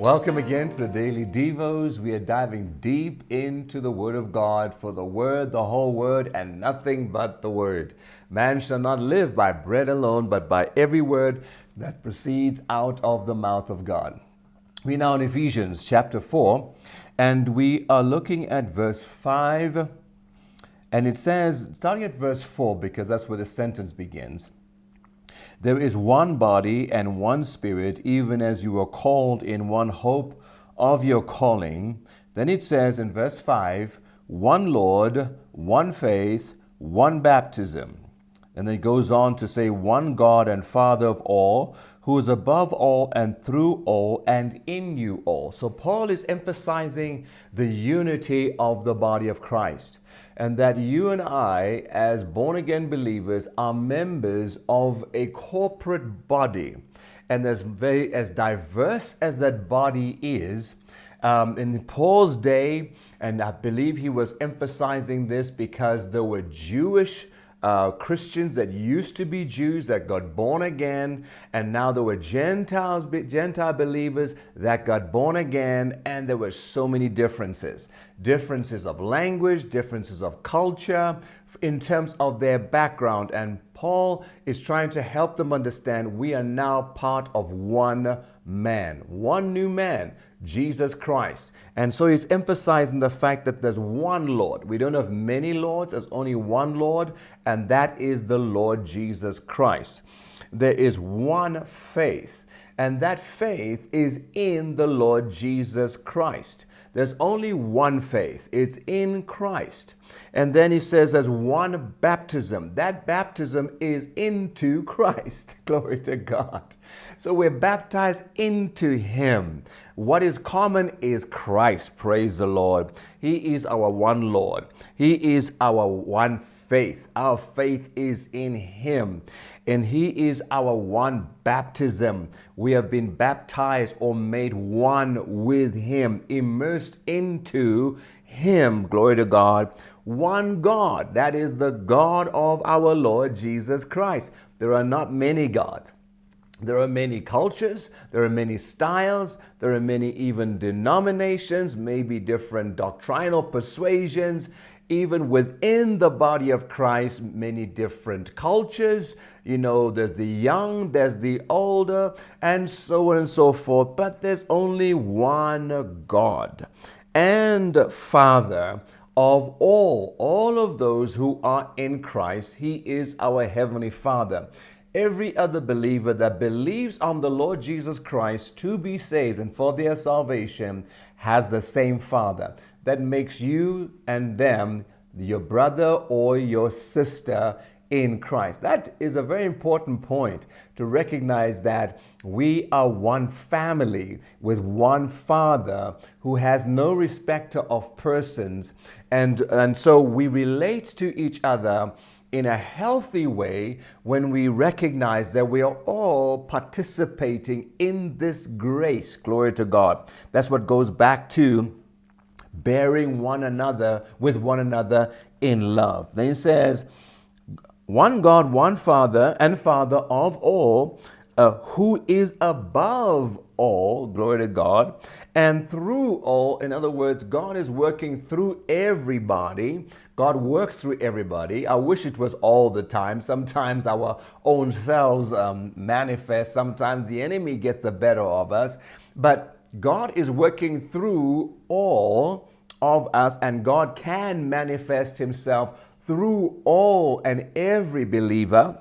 Welcome again to the Daily Devos. We are diving deep into the Word of God, for the Word, the whole Word, and nothing but the Word. Man shall not live by bread alone, but by every word that proceeds out of the mouth of God. We're now in Ephesians chapter 4, and we are looking at verse 5. And it says, starting at verse 4, because that's where the sentence begins. There is one body and one spirit, even as you are called in one hope of your calling. Then it says in verse 5, one Lord, one faith, one baptism. And then it goes on to say, one God and Father of all, who is above all and through all and in you all. So Paul is emphasizing the unity of the body of Christ, and that you and I, as born-again believers, are members of a corporate body. And as diverse as that body is, in Paul's day, and I believe he was emphasizing this because there were Jewish Christians that used to be Jews that got born again, and now there were Gentile believers that got born again, and there were so many differences of language, differences of culture, in terms of their background. And Paul is trying to help them understand we are now part of one man, one new man, Jesus Christ. And so he's emphasizing the fact that there's one Lord. We don't have many lords, there's only one Lord, and that is the Lord Jesus Christ. There is one faith, and that faith is in the Lord Jesus Christ. There's only one faith. It's in Christ. And then he says there's one baptism. That baptism is into Christ. Glory to God. So we're baptized into Him. What is common is Christ. Praise the Lord. He is our one Lord. He is our one faith. Our faith is in Him, and He is our one baptism. We have been baptized or made one with Him, immersed into Him. Glory to God. One God. That is the God of our Lord Jesus Christ. There are not many gods. There are many cultures, there are many styles, there are many even denominations, maybe different doctrinal persuasions. Even within the body of Christ, many different cultures. You know, there's the young, there's the older, and so on and so forth. But there's only one God and Father of all of those who are in Christ. He is our Heavenly Father. Every other believer that believes on the Lord Jesus Christ to be saved and for their salvation has the same Father. That makes you and them your brother or your sister in Christ. That is a very important point, to recognize that we are one family with one Father who has no respecter of persons. And so we relate to each other in a healthy way when we recognize that we are all participating in this grace. Glory to God. That's what goes back to bearing one another with one another in love. Then he says, one God, one Father, and Father of all, who is above all, glory to God, and through all. In other words, God is working through everybody. God works through everybody. I wish it was all the time. Sometimes our own selves manifest. Sometimes the enemy gets the better of us. But God is working through all of us, and God can manifest Himself through all and every believer,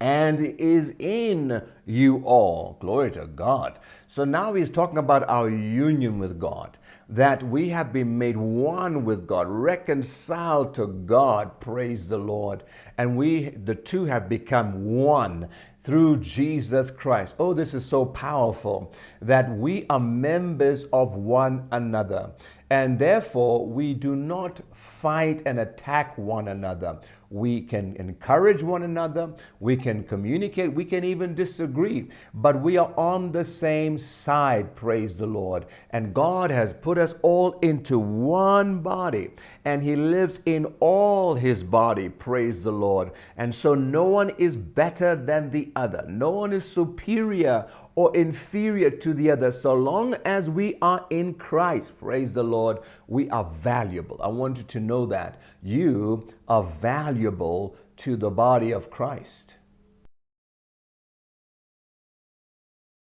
and is in you all. Glory to God. So now he's talking about our union with God, that we have been made one with God, reconciled to God. Praise the Lord. And the two have become one through Jesus Christ. Oh, this is so powerful, that we are members of one another. And therefore, we do not fight and attack one another. We can encourage one another. We can communicate. We can even disagree. But we are on the same side, praise the Lord. And God has put us all into one body. And He lives in all His body, praise the Lord. And so no one is better than the other. No one is superior or inferior to the other. So long as we are in Christ, praise the Lord, we are valuable. I want you to know that you are valuable to the body of Christ.